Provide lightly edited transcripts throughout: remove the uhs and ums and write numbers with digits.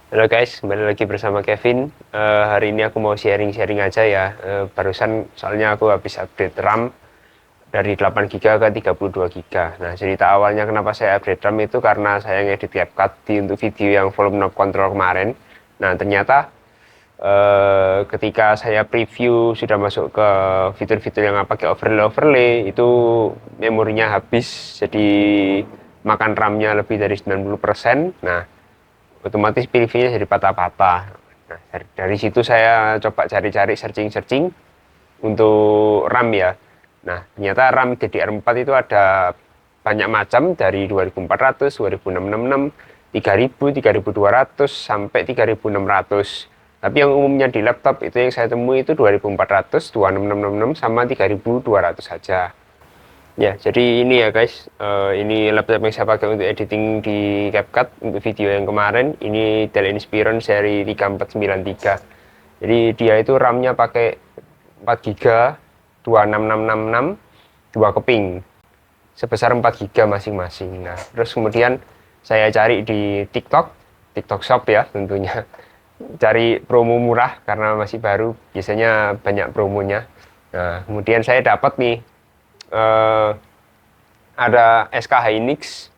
Halo guys, kembali lagi bersama Kevin. Hari ini aku mau sharing-sharing aja ya. Barusan soalnya aku habis upgrade RAM dari 8 GB ke 32 GB. Nah, cerita awalnya kenapa saya upgrade RAM itu karena saya ngedit CapCut untuk video yang volume knob control kemarin. Nah, ternyata ketika saya preview sudah masuk ke fitur-fitur yang pakai overlay itu memorinya habis, jadi makan RAM-nya lebih dari 90%. Nah, otomatis PV-nya jadi patah-patah. Nah, dari situ saya coba cari-cari searching-searching untuk RAM ya. Nah, ternyata RAM DDR4 itu ada banyak macam dari 2400, 2666, 3000, 3200 sampai 3600. Tapi yang umumnya di laptop itu yang saya temui itu 2400, 26666 sama 3200 saja. Ya, jadi ini ya guys, ini laptop yang saya pakai untuk editing di CapCut untuk video yang kemarin. Ini Dell Inspiron seri 3493. Jadi dia itu RAM-nya pakai 4 GB, 26666, 2 keping, sebesar 4 GB masing-masing. Nah, terus kemudian saya cari di TikTok, TikTok Shop ya tentunya. Cari promo murah karena masih baru, biasanya banyak promonya. Nah, kemudian saya dapat nih eh, ada SK Hynix.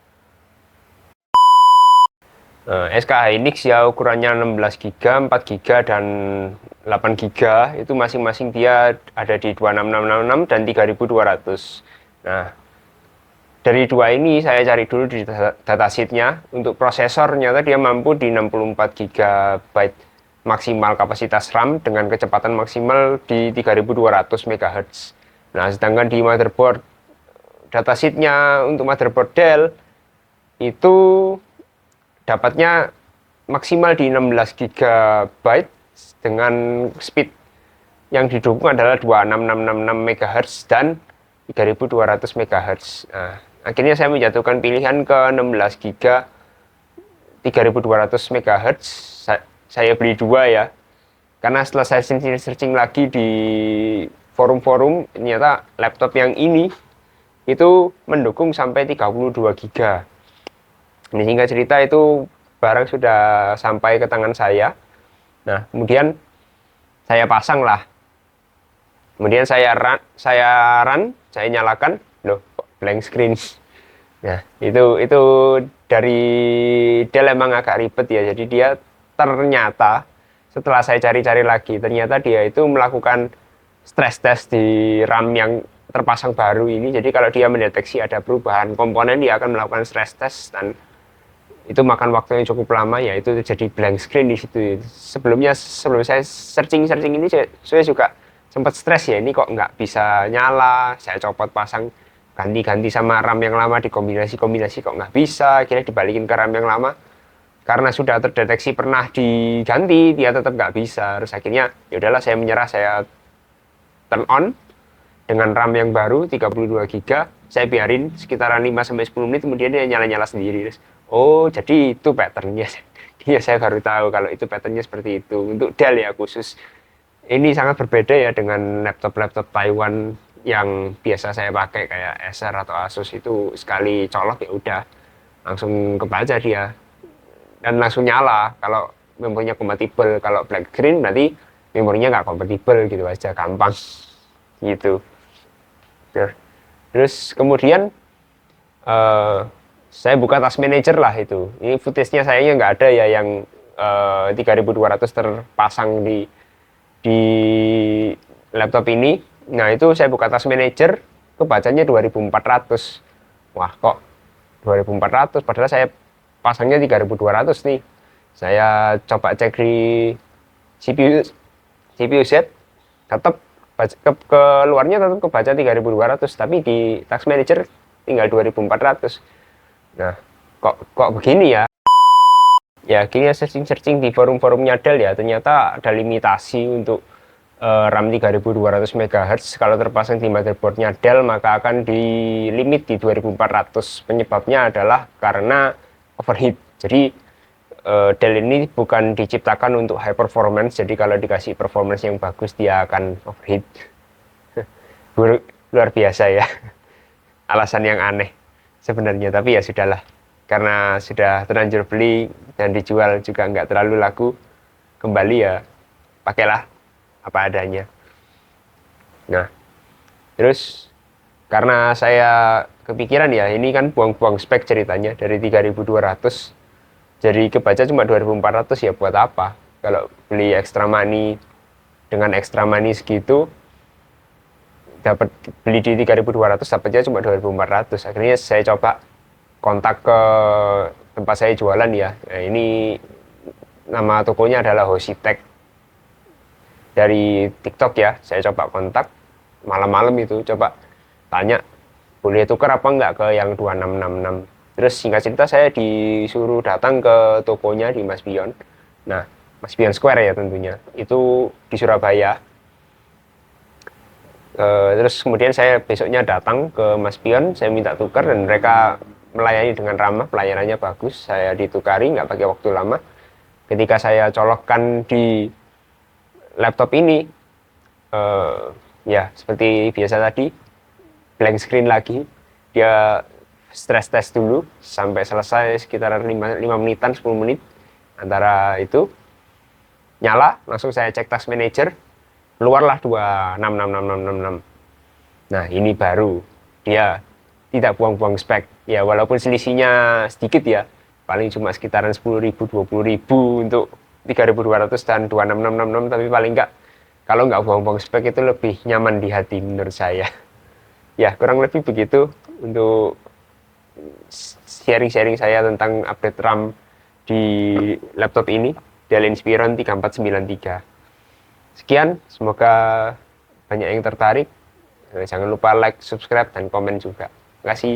SK Hynix ya ukurannya 16 GB, 4 GB dan 8 GB, itu masing-masing dia ada di 26666 dan 3200. Nah, dari dua ini saya cari dulu di datasheetnya. Untuk prosesor ternyata dia mampu di 64 GB maksimal kapasitas RAM dengan kecepatan maksimal di 3200 MHz. Nah, sedangkan di motherboard, datasheetnya untuk motherboard Dell itu dapatnya maksimal di 16 GB dengan speed yang didukung adalah 26666 MHz dan 3200 MHz. Nah, akhirnya saya menjatuhkan pilihan ke 16 GB 3200 MHz. Saya beli dua ya. Karena setelah saya searching lagi di forum-forum, ternyata laptop yang ini itu mendukung sampai 32 GB. Ini singkat cerita itu barang sudah sampai ke tangan saya. Nah, kemudian saya pasang lah. Kemudian saya nyalakan, loh, blank screen. Nah, itu dari Dell emang agak ribet ya. Jadi dia ternyata setelah saya cari-cari lagi, ternyata dia itu melakukan stress test di RAM yang terpasang baru ini. Jadi kalau dia mendeteksi ada perubahan komponen, dia akan melakukan stress test dan itu makan waktu yang cukup lama ya, itu jadi blank screen di situ. Sebelum saya searching ini saya juga sempat stres ya, ini kok nggak bisa nyala. Saya copot pasang, ganti-ganti sama RAM yang lama, dikombinasi kok nggak bisa. Akhirnya dibalikin ke RAM yang lama karena sudah terdeteksi pernah diganti, dia tetap nggak bisa. Terus akhirnya ya udahlah, saya menyerah, saya turn on dengan RAM yang baru 32 GB. Saya biarin sekitaran 5-10 menit, kemudian dia nyala-nyala sendiri. Terus, oh, jadi itu patternnya. Iya, saya baru tahu kalau itu patternnya seperti itu. Untuk Dell ya khusus. Ini sangat berbeda ya dengan laptop-laptop Taiwan yang biasa saya pakai kayak Acer atau Asus. Itu sekali colok ya udah langsung kebaca dia dan langsung nyala kalau memorinya kompatibel. Kalau black screen berarti memorinya nggak kompatibel gitu aja, gampang gitu. Terus kemudian saya buka task manager lah itu. Ini footage-nya sayangnya nggak ada ya yang 3200 terpasang di laptop ini. Nah, itu saya buka task manager, kebacanya 2400. Wah, kok 2400 padahal saya pasangnya 3200 nih. Saya coba cek di CPU Z, tetap keluarnya tetap kebaca 3200, tapi di task manager tinggal 2400. Nah, kok begini ya? Ya, akhirnya searching di forum-forumnya Dell ya, ternyata ada limitasi untuk RAM 3200 MHz. Kalau terpasang di motherboardnya Dell maka akan di limit di 2400. Penyebabnya adalah karena overheat. Jadi Dell ini bukan diciptakan untuk high performance, jadi kalau dikasih performance yang bagus dia akan overheat. Luar biasa ya. Alasan yang aneh sebenarnya, tapi ya sudahlah, karena sudah terlanjur beli dan dijual juga nggak terlalu laku kembali, ya pakailah apa adanya. Nah, terus karena saya kepikiran ya, ini kan buang-buang spek ceritanya dari 3.200 jadi kebaca cuma 2.400, ya buat apa kalau beli extra money. Dengan extra money segitu dapat beli di 3.200, dapatnya cuma 2.400. Akhirnya saya coba kontak ke tempat saya jualan ya. Nah, ini nama tokonya adalah Hositech dari TikTok ya. Saya coba kontak malam-malam itu, coba tanya boleh tukar apa enggak ke yang 2666. Terus singkat cerita saya disuruh datang ke tokonya di Mas Pion. Nah, Mas Pion Square ya tentunya. Itu di Surabaya. Terus kemudian saya besoknya datang ke Mas Pion, saya minta tukar dan mereka melayani dengan ramah, pelayanannya bagus. Saya ditukari, nggak pakai waktu lama. Ketika saya colokkan di laptop ini, ya seperti biasa tadi, blank screen lagi. Dia stress test dulu sampai selesai sekitar 5 menitan, 10 menit. Antara itu nyala, langsung saya cek task manager, keluarlah 266666. Nah, ini baru dia tidak buang-buang spek. Ya walaupun selisihnya sedikit ya, paling cuma sekitaran 10.000, 20.000 untuk 3.200 dan 26666, tapi paling enggak kalau nggak buang-buang spek itu lebih nyaman di hati menurut saya. Ya, kurang lebih begitu untuk sharing-sharing saya tentang update RAM di laptop ini, Dell Inspiron 3493. Sekian, semoga banyak yang tertarik. Jangan lupa like, subscribe, dan komen juga. Terima kasih.